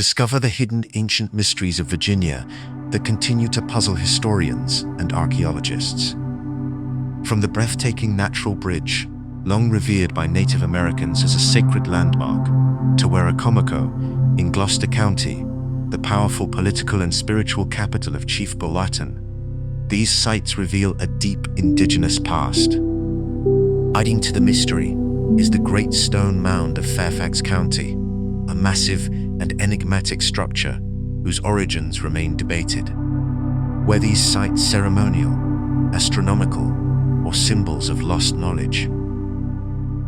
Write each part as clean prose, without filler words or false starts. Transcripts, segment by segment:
Discover the hidden ancient mysteries of Virginia that continue to puzzle historians and archaeologists. From the breathtaking Natural Bridge, long revered by Native Americans as a sacred landmark, to Werowocomoco in Gloucester County, the powerful political and spiritual capital of Chief Powhatan, these sites reveal a deep indigenous past. Adding to the mystery is the Great Stone Mound of Fairfax County, a massive and enigmatic structure whose origins remain debated. Were these sites ceremonial, astronomical, or symbols of lost knowledge?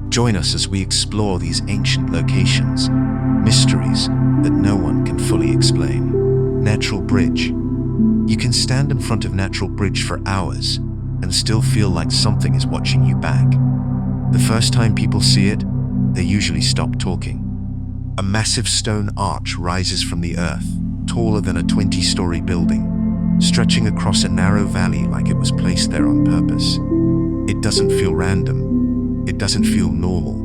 Join us as we explore these ancient locations, mysteries that no one can fully explain. Natural Bridge. You can stand in front of Natural Bridge for hours and still feel like something is watching you back. The first time people see it, they usually stop talking. A massive stone arch rises from the earth, taller than a 20-story building, stretching across a narrow valley like it was placed there on purpose. It doesn't feel random. It doesn't feel normal.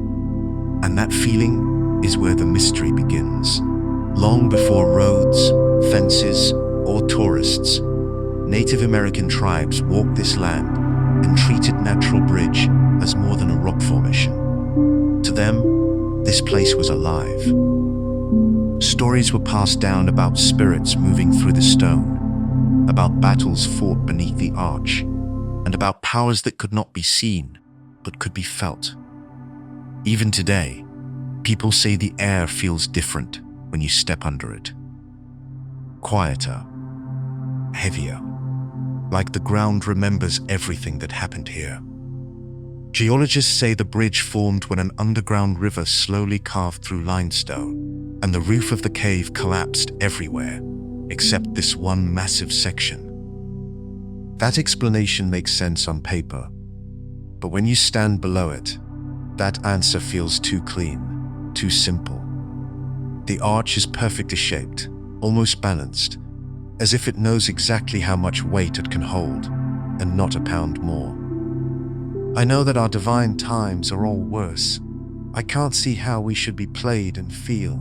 And that feeling is where the mystery begins. Long before roads, fences, or tourists, Native American tribes walked this land and treated Natural Bridge as more than a rock formation. To them, this place was alive. Stories were passed down about spirits moving through the stone, about battles fought beneath the arch, and about powers that could not be seen, but could be felt. Even today, people say the air feels different when you step under it. Quieter, heavier, like the ground remembers everything that happened here. Geologists say the bridge formed when an underground river slowly carved through limestone, and the roof of the cave collapsed everywhere, except this one massive section. That explanation makes sense on paper, but when you stand below it, that answer feels too clean, too simple. The arch is perfectly shaped, almost balanced, as if it knows exactly how much weight it can hold, and not a pound more. I know that our divine times are all worse. I can't see how we should be played and feel.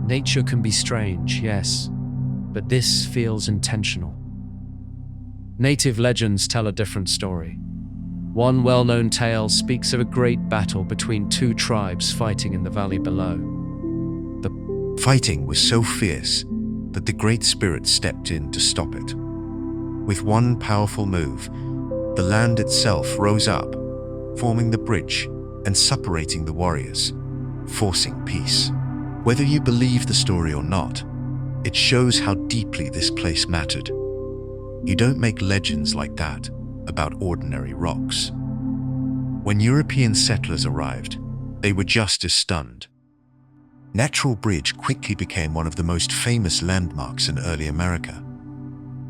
Nature can be strange, yes, but this feels intentional. Native legends tell a different story. One well-known tale speaks of a great battle between two tribes fighting in the valley below. The fighting was so fierce that the Great Spirit stepped in to stop it. With one powerful move, the land itself rose up, forming the bridge and separating the warriors, forcing peace. Whether you believe the story or not, it shows how deeply this place mattered. You don't make legends like that about ordinary rocks. When European settlers arrived, they were just as stunned. Natural Bridge quickly became one of the most famous landmarks in early America.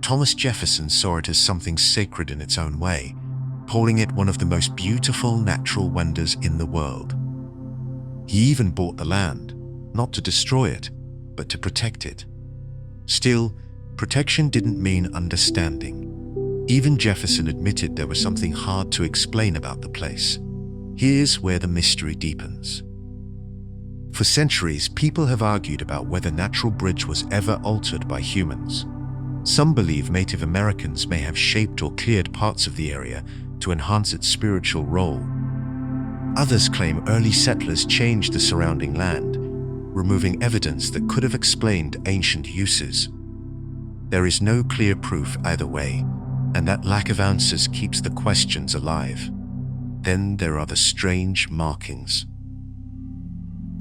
Thomas Jefferson saw it as something sacred in its own way, calling it one of the most beautiful natural wonders in the world. He even bought the land, not to destroy it, but to protect it. Still, protection didn't mean understanding. Even Jefferson admitted there was something hard to explain about the place. Here's where the mystery deepens. For centuries, people have argued about whether Natural Bridge was ever altered by humans. Some believe Native Americans may have shaped or cleared parts of the area to enhance its spiritual role. Others claim early settlers changed the surrounding land, removing evidence that could have explained ancient uses. There is no clear proof either way, and that lack of answers keeps the questions alive. Then there are the strange markings.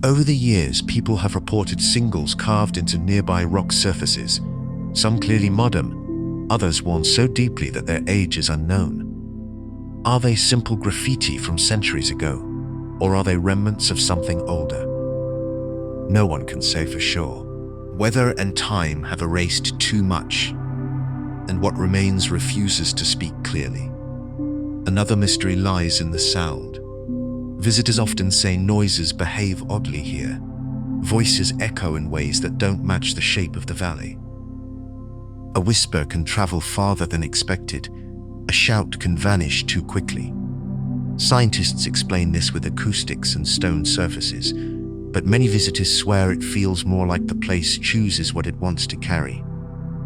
Over the years, people have reported symbols carved into nearby rock surfaces, some clearly modern, others worn so deeply that their age is unknown. Are they simple graffiti from centuries ago, or are they remnants of something older? No one can say for sure. Weather and time have erased too much, and what remains refuses to speak clearly. Another mystery lies in the sound. Visitors often say noises behave oddly here. Voices echo in ways that don't match the shape of the valley. A whisper can travel farther than expected. A shout can vanish too quickly. Scientists explain this with acoustics and stone surfaces, but many visitors swear it feels more like the place chooses what it wants to carry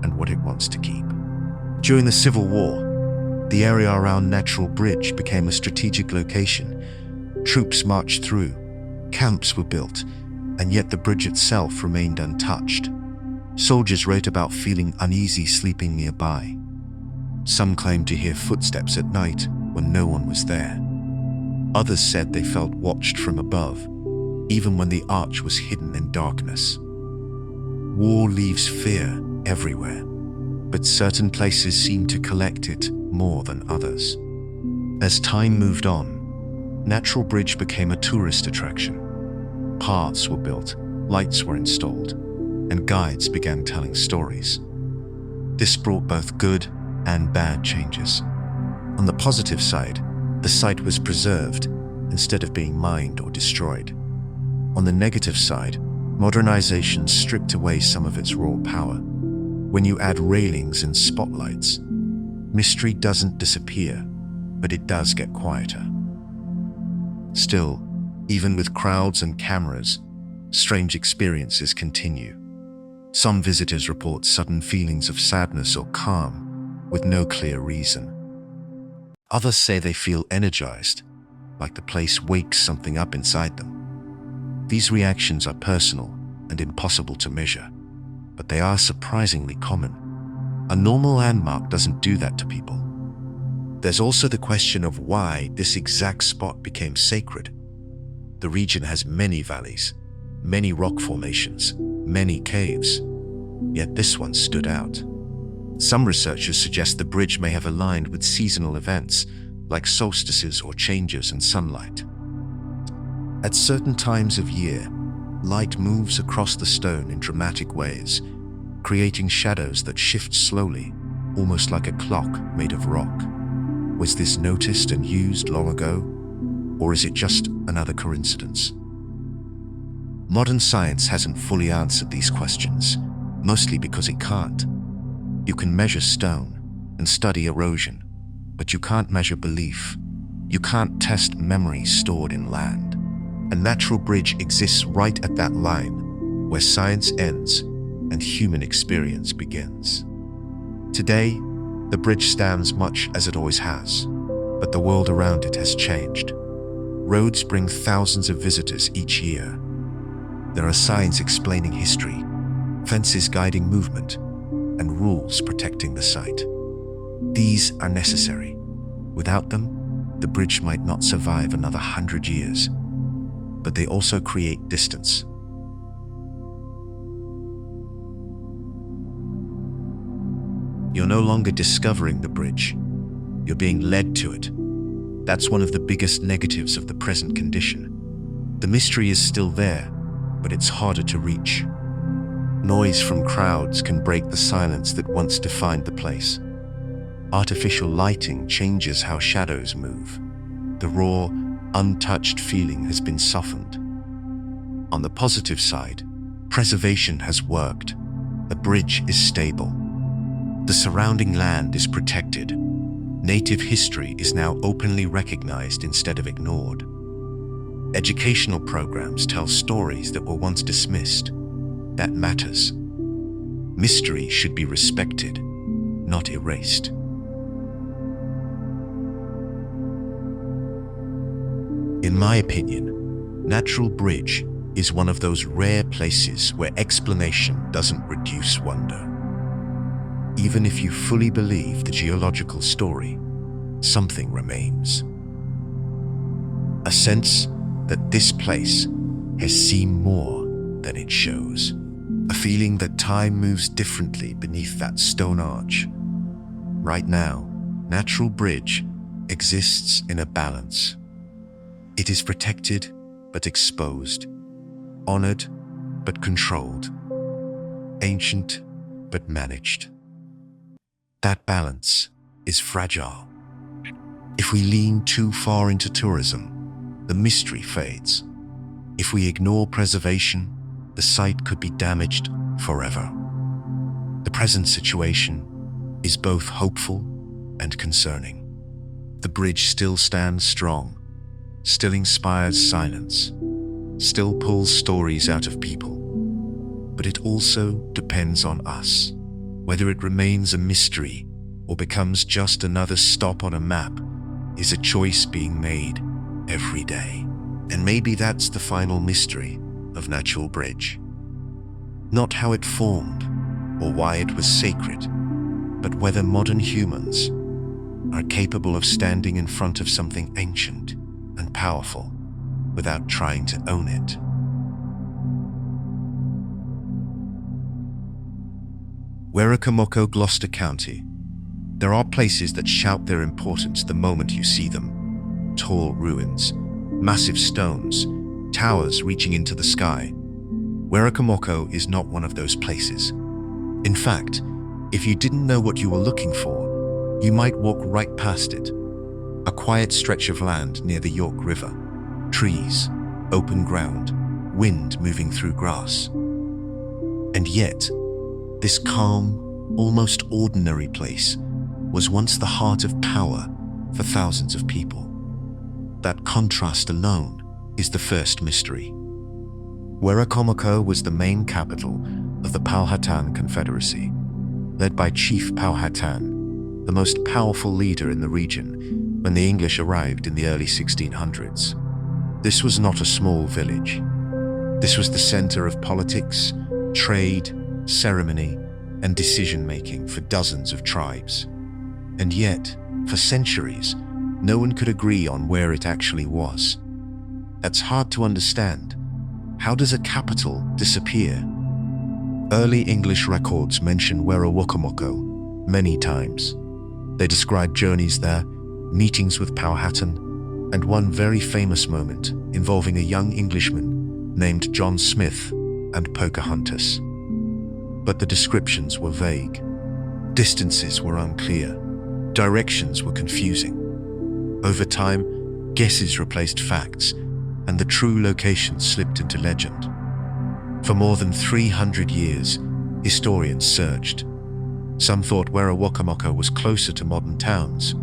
and what it wants to keep. During the Civil War, the area around Natural Bridge became a strategic location. Troops marched through, camps were built, and yet the bridge itself remained untouched. Soldiers wrote about feeling uneasy sleeping nearby. Some claimed to hear footsteps at night when no one was there. Others said they felt watched from above, even when the arch was hidden in darkness. War leaves fear everywhere, but certain places seem to collect it more than others. As time moved on, Natural Bridge became a tourist attraction. Paths were built, lights were installed, and guides began telling stories. This brought both good and bad changes. On the positive side, the site was preserved instead of being mined or destroyed. On the negative side, modernization stripped away some of its raw power. When you add railings and spotlights, mystery doesn't disappear, but it does get quieter. Still, even with crowds and cameras, strange experiences continue. Some visitors report sudden feelings of sadness or calm with no clear reason. Others say they feel energized, like the place wakes something up inside them. These reactions are personal and impossible to measure, but they are surprisingly common. A normal landmark doesn't do that to people. There's also the question of why this exact spot became sacred. The region has many valleys, many rock formations, many caves, yet this one stood out. Some researchers suggest the bridge may have aligned with seasonal events, like solstices or changes in sunlight. At certain times of year, light moves across the stone in dramatic ways, creating shadows that shift slowly, almost like a clock made of rock. Was this noticed and used long ago, or is it just another coincidence? Modern science hasn't fully answered these questions, mostly because it can't. You can measure stone and study erosion, but you can't measure belief. You can't test memories stored in land. A natural bridge exists right at that line, where science ends and human experience begins. Today, the bridge stands much as it always has, but the world around it has changed. Roads bring thousands of visitors each year. There are signs explaining history, fences guiding movement, and rules protecting the site. These are necessary. Without them, the bridge might not survive another 100 years, but they also create distance. You're no longer discovering the bridge. You're being led to it. That's one of the biggest negatives of the present condition. The mystery is still there, but it's harder to reach. Noise from crowds can break the silence that once defined the place. Artificial lighting changes how shadows move. The raw, untouched feeling has been softened. On the positive side, preservation has worked. The bridge is stable. The surrounding land is protected. Native history is now openly recognized instead of ignored. Educational programs tell stories that were once dismissed. That matters. Mystery should be respected, not erased. In my opinion, Natural Bridge is one of those rare places where explanation doesn't reduce wonder. Even if you fully believe the geological story, something remains. A sense that this place has seen more than it shows. A feeling that time moves differently beneath that stone arch. Right now, Natural Bridge exists in a balance. It is protected but exposed, honored but controlled, ancient but managed. That balance is fragile. If we lean too far into tourism, the mystery fades. If we ignore preservation, the site could be damaged forever. The present situation is both hopeful and concerning. The bridge still stands strong, still inspires silence, still pulls stories out of people. But it also depends on us. Whether it remains a mystery or becomes just another stop on a map is a choice being made every day. And maybe that's the final mystery of Natural Bridge. Not how it formed or why it was sacred, but whether modern humans are capable of standing in front of something ancient and powerful without trying to own it. Werowocomoco, Gloucester County. There are places that shout their importance the moment you see them. Tall ruins, massive stones, towers reaching into the sky. Werowocomoco is not one of those places. In fact, if you didn't know what you were looking for, you might walk right past it. A quiet stretch of land near the York River. Trees, open ground, wind moving through grass. And yet, this calm, almost ordinary place was once the heart of power for thousands of people. That contrast alone is the first mystery. Werowocomoco was the main capital of the Powhatan Confederacy, led by Chief Powhatan, the most powerful leader in the region when the English arrived in the early 1600s. This was not a small village. This was the center of politics, trade, ceremony, and decision-making for dozens of tribes. And yet, for centuries, no one could agree on where it actually was. That's hard to understand. How does a capital disappear? Early English records mention Werowocomoco many times. They describe journeys there, meetings with Powhatan, and one very famous moment involving a young Englishman named John Smith and Pocahontas. But the descriptions were vague. Distances were unclear. Directions were confusing. Over time, guesses replaced facts, and the true location slipped into legend. For more than 300 years, historians searched. Some thought Werowocomoco was closer to modern towns.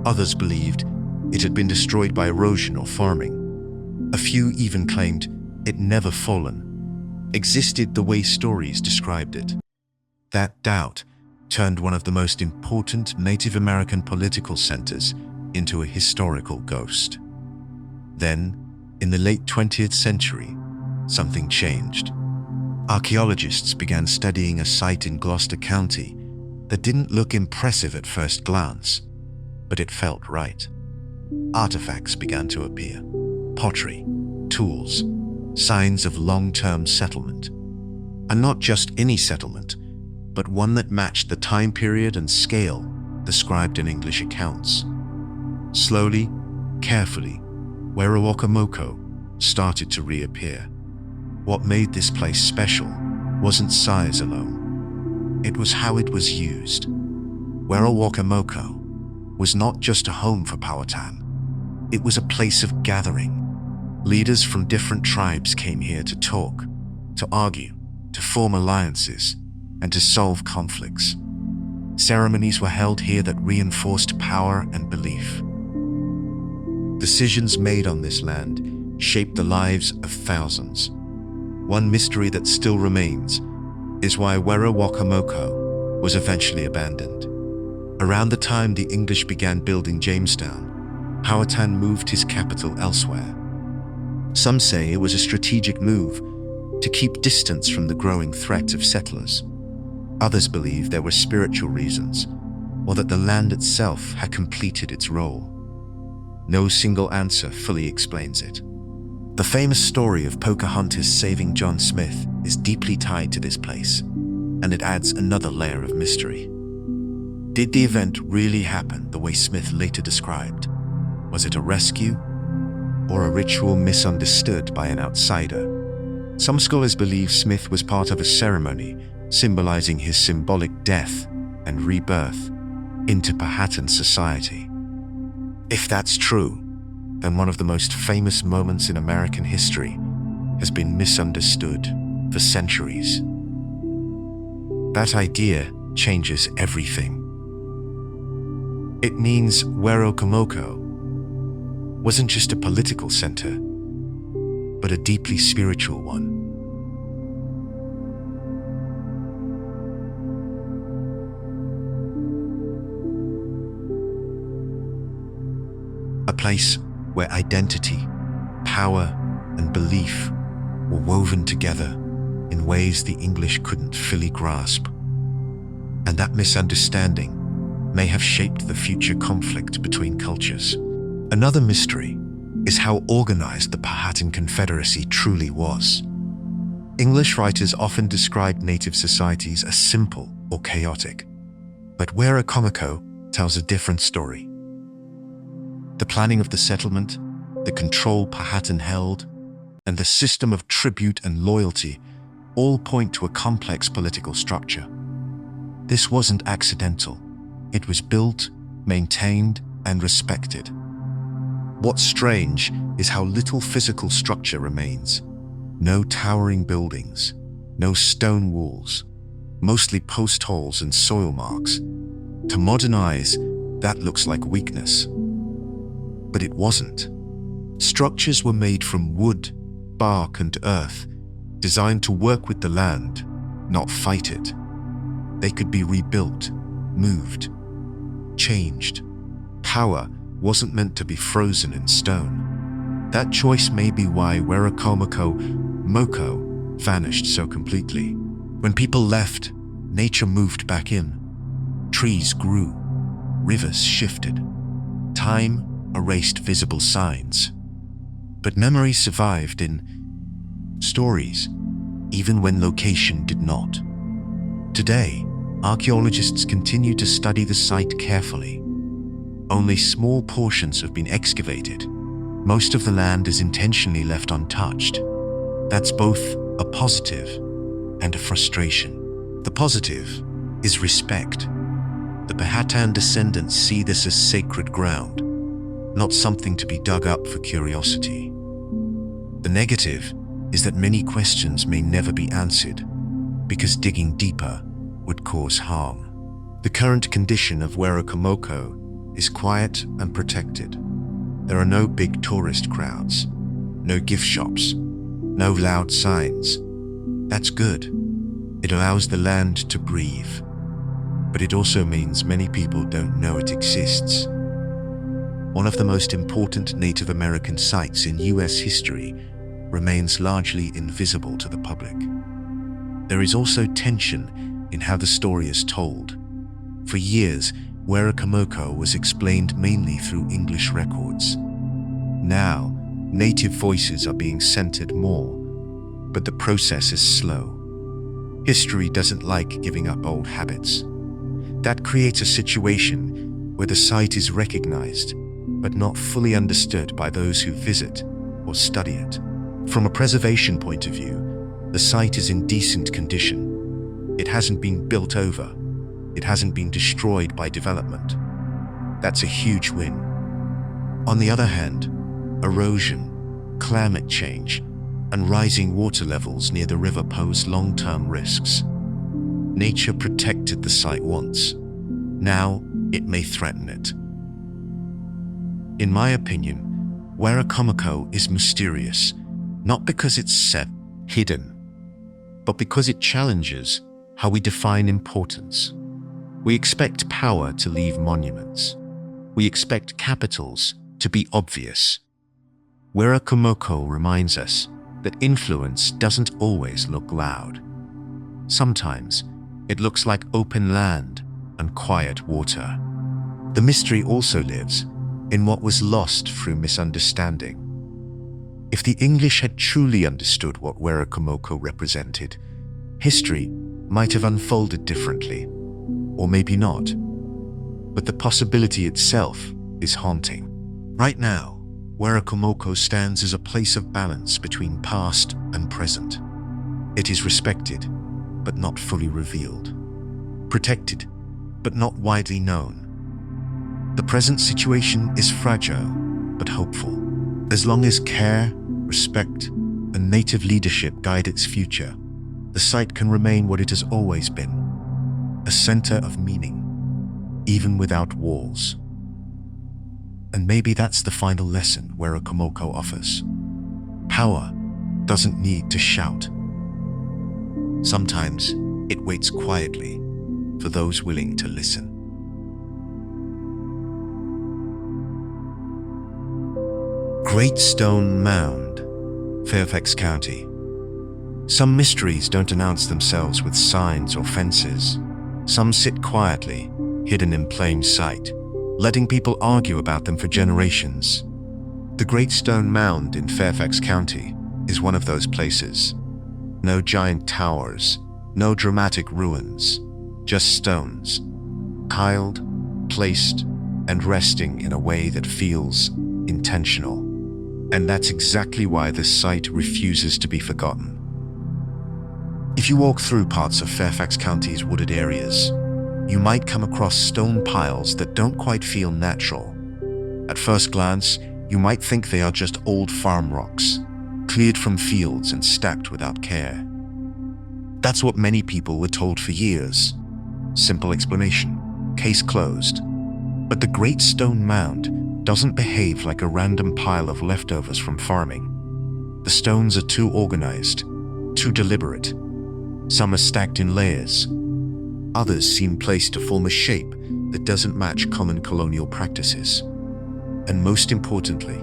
Others believed it had been destroyed by erosion or farming. A few even claimed it never fallen, existed the way stories described it. That doubt turned one of the most important Native American political centers into a historical ghost. Then, in the late 20th century, something changed. Archaeologists began studying a site in Gloucester County that didn't look impressive at first glance, but it felt right. Artifacts began to appear. Pottery, tools, signs of long-term settlement. And not just any settlement, but one that matched the time period and scale described in English accounts. Slowly, carefully, Werowocomoco started to reappear. What made this place special wasn't size alone. It was how it was used. Werowocomoco was not just a home for Powhatan. It was a place of gathering. Leaders from different tribes came here to talk, to argue, to form alliances, and to solve conflicts. Ceremonies were held here that reinforced power and belief. Decisions made on this land shaped the lives of thousands. One mystery that still remains is why Werowocomoco was eventually abandoned. Around the time the English began building Jamestown, Powhatan moved his capital elsewhere. Some say it was a strategic move to keep distance from the growing threat of settlers. Others believe there were spiritual reasons, or that the land itself had completed its role. No single answer fully explains it. The famous story of Pocahontas saving John Smith is deeply tied to this place, and it adds another layer of mystery. Did the event really happen the way Smith later described? Was it a rescue, or a ritual misunderstood by an outsider? Some scholars believe Smith was part of a ceremony symbolizing his symbolic death and rebirth into Powhatan society. If that's true, then one of the most famous moments in American history has been misunderstood for centuries. That idea changes everything. It means Werowocomoco wasn't just a political center, but a deeply spiritual one. A place where identity, power, and belief were woven together in ways the English couldn't fully grasp. And that misunderstanding may have shaped the future conflict between cultures. Another mystery is how organized the Powhatan Confederacy truly was. English writers often describe native societies as simple or chaotic, but Werowocomoco tells a different story. The planning of the settlement, the control Powhatan held, and the system of tribute and loyalty all point to a complex political structure. This wasn't accidental. It was built, maintained, and respected. What's strange is how little physical structure remains. No towering buildings, no stone walls, mostly post holes and soil marks. To modernize, that looks like weakness. But it wasn't. Structures were made from wood, bark, and earth, designed to work with the land, not fight it. They could be rebuilt, moved, changed. Power wasn't meant to be frozen in stone. That choice may be why Werowocomoco vanished so completely. When people left, nature moved back in. Trees grew, rivers shifted. Time erased visible signs. But memory survived in stories, even when location did not. Today, archaeologists continue to study the site carefully. Only small portions have been excavated. Most of the land is intentionally left untouched. That's both a positive and a frustration. The positive is respect. The Powhatan descendants see this as sacred ground, not something to be dug up for curiosity. The negative is that many questions may never be answered because digging deeper would cause harm. The current condition of Werowocomoco is quiet and protected. There are no big tourist crowds, no gift shops, no loud signs. That's good. It allows the land to breathe. But it also means many people don't know it exists. One of the most important Native American sites in US history remains largely invisible to the public. There is also tension in how the story is told. For years, Werowocomoco was explained mainly through English records. Now, native voices are being centered more, but the process is slow. History doesn't like giving up old habits. That creates a situation where the site is recognized, but not fully understood by those who visit or study it. From a preservation point of view, the site is in decent condition. It hasn't been built over. It hasn't been destroyed by development. That's a huge win. On the other hand, erosion, climate change, and rising water levels near the river pose long-term risks. Nature protected the site once. Now, it may threaten it. In my opinion, Werowocomoco is mysterious, not because it's set, hidden, but because it challenges how we define importance. We expect power to leave monuments. We expect capitals to be obvious. Werowocomoco reminds us that influence doesn't always look loud. Sometimes it looks like open land and quiet water. The mystery also lives in what was lost through misunderstanding. If the English had truly understood what Werowocomoco represented, history might have unfolded differently, or maybe not. But the possibility itself is haunting. Right now, Werowocomoco stands as a place of balance between past and present. It is respected, but not fully revealed. Protected, but not widely known. The present situation is fragile, but hopeful. As long as care, respect, and native leadership guide its future, the site can remain what it has always been, a center of meaning, even without walls. And maybe that's the final lesson Werowocomoco offers. Power doesn't need to shout. Sometimes it waits quietly for those willing to listen. Great Stone Mound, Fairfax County. Some mysteries don't announce themselves with signs or fences. Some sit quietly, hidden in plain sight, letting people argue about them for generations. The Great Stone Mound in Fairfax County is one of those places. No giant towers, no dramatic ruins, just stones, piled, placed, and resting in a way that feels intentional. And that's exactly why this site refuses to be forgotten. If you walk through parts of Fairfax County's wooded areas, you might come across stone piles that don't quite feel natural. At first glance, you might think they are just old farm rocks, cleared from fields and stacked without care. That's what many people were told for years. Simple explanation, case closed. But the Great Stone Mound doesn't behave like a random pile of leftovers from farming. The stones are too organized, too deliberate. Some are stacked in layers. Others seem placed to form a shape that doesn't match common colonial practices. And most importantly,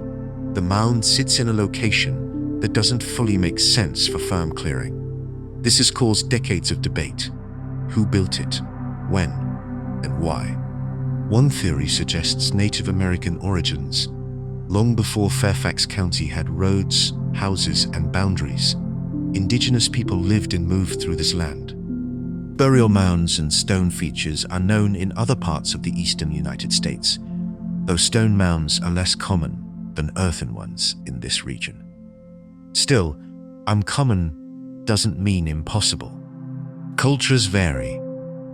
the mound sits in a location that doesn't fully make sense for farm clearing. This has caused decades of debate. Who built it? When? And why? One theory suggests Native American origins. Long before Fairfax County had roads, houses, and boundaries, indigenous people lived and moved through this land. Burial mounds and stone features are known in other parts of the eastern United States, though stone mounds are less common than earthen ones in this region. Still, uncommon doesn't mean impossible. Cultures vary,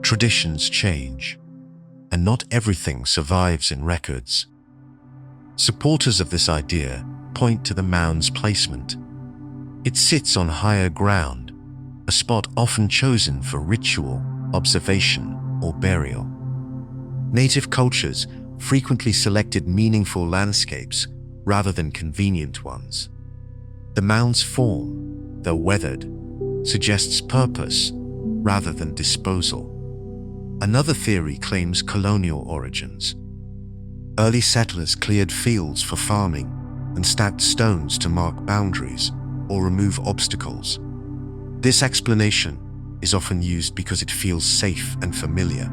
traditions change, and not everything survives in records. Supporters of this idea point to the mound's placement. It sits on higher ground, a spot often chosen for ritual, observation, or burial. Native cultures frequently selected meaningful landscapes rather than convenient ones. The mound's form, though weathered, suggests purpose rather than disposal. Another theory claims colonial origins. Early settlers cleared fields for farming and stacked stones to mark boundaries or remove obstacles. This explanation is often used because it feels safe and familiar.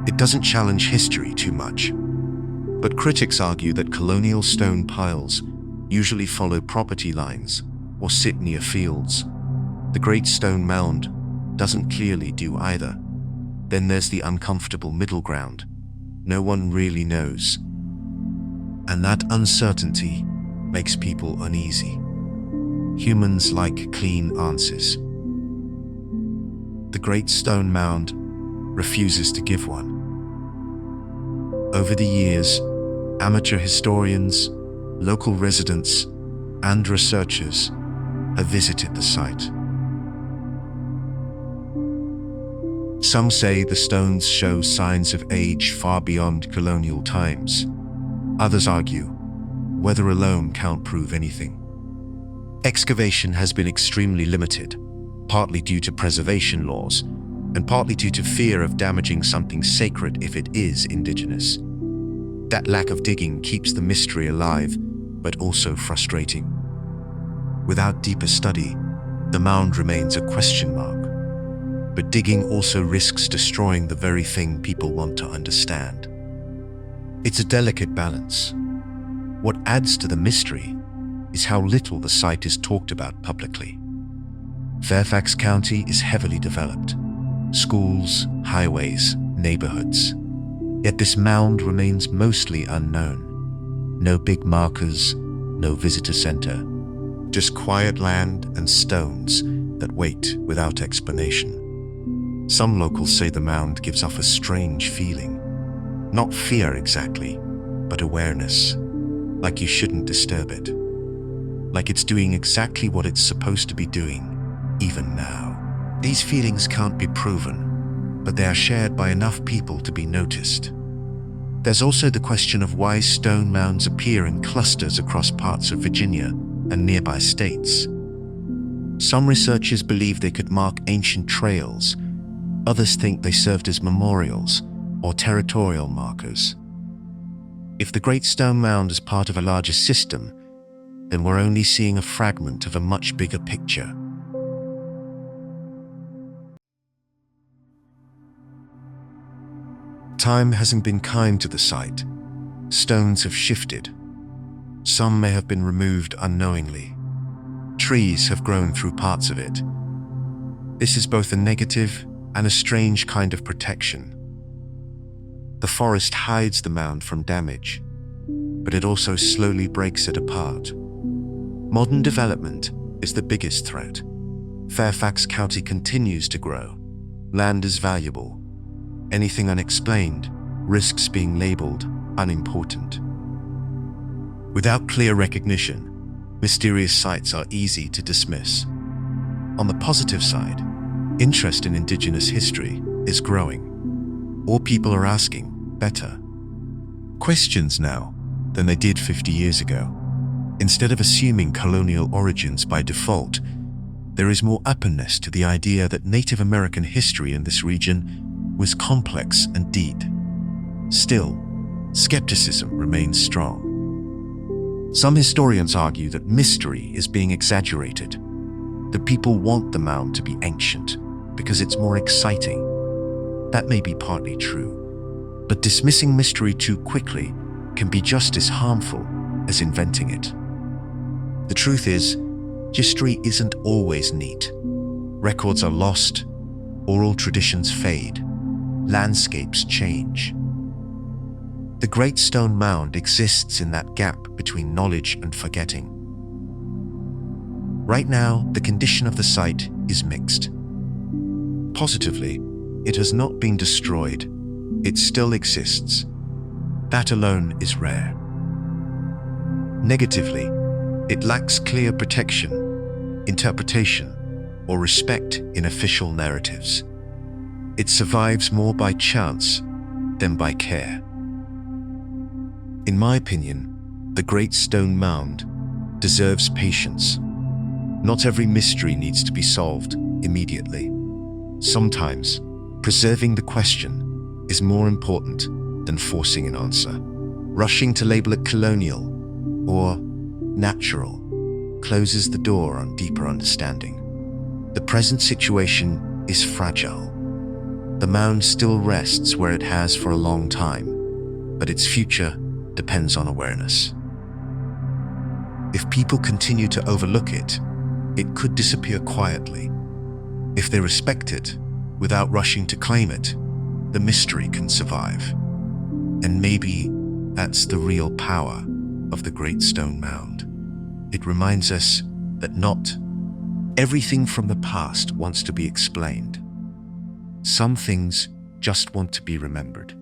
It doesn't challenge history too much. But critics argue that colonial stone piles usually follow property lines or sit near fields. The Great Stone Mound doesn't clearly do either. Then there's the uncomfortable middle ground. No one really knows. And that uncertainty makes people uneasy. Humans like clean answers. The Great Stone Mound refuses to give one. Over the years, amateur historians, local residents, and researchers have visited the site. Some say the stones show signs of age far beyond colonial times. Others argue weather alone can't prove anything. Excavation has been extremely limited, partly due to preservation laws, and partly due to fear of damaging something sacred if it is indigenous. That lack of digging keeps the mystery alive, but also frustrating. Without deeper study, the mound remains a question mark. But digging also risks destroying the very thing people want to understand. It's a delicate balance. What adds to the mystery is how little the site is talked about publicly. Fairfax County is heavily developed. Schools, highways, neighborhoods. Yet this mound remains mostly unknown. No big markers, no visitor center. Just quiet land and stones that wait without explanation. Some locals say the mound gives off a strange feeling. Not fear exactly, but awareness. Like you shouldn't disturb it. Like it's doing exactly what it's supposed to be doing, even now. These feelings can't be proven, but they are shared by enough people to be noticed. There's also the question of why stone mounds appear in clusters across parts of Virginia and nearby states. Some researchers believe they could mark ancient trails. Others think they served as memorials or territorial markers. If the Great Stone Mound is part of a larger system, then we're only seeing a fragment of a much bigger picture. Time hasn't been kind to the site. Stones have shifted. Some may have been removed unknowingly. Trees have grown through parts of it. This is both a negative and a strange kind of protection. The forest hides the mound from damage, but it also slowly breaks it apart. Modern development is the biggest threat. Fairfax County continues to grow. Land is valuable. Anything unexplained risks being labeled unimportant. Without clear recognition, mysterious sites are easy to dismiss. On the positive side, interest in indigenous history is growing. More people are asking better questions now than they did 50 years ago. Instead of assuming colonial origins by default, there is more openness to the idea that Native American history in this region was complex and deep. Still, skepticism remains strong. Some historians argue that mystery is being exaggerated. The people want the mound to be ancient because it's more exciting. That may be partly true, but dismissing mystery too quickly can be just as harmful as inventing it. The truth is, history isn't always neat. Records are lost, oral traditions fade, landscapes change. The Great Stone Mound exists in that gap between knowledge and forgetting. Right now, the condition of the site is mixed. Positively, it has not been destroyed. It still exists. That alone is rare. Negatively, it lacks clear protection, interpretation, or respect in official narratives. It survives more by chance than by care. In my opinion, the Great Stone Mound deserves patience. Not every mystery needs to be solved immediately. Sometimes, preserving the question is more important than forcing an answer. Rushing to label it colonial or natural closes the door on deeper understanding. The present situation is fragile. The mound still rests where it has for a long time, but its future depends on awareness. If people continue to overlook it, it could disappear quietly. If they respect it without rushing to claim it, the mystery can survive. And maybe that's the real power of the Great Stone Mound. It reminds us that not everything from the past wants to be explained. Some things just want to be remembered.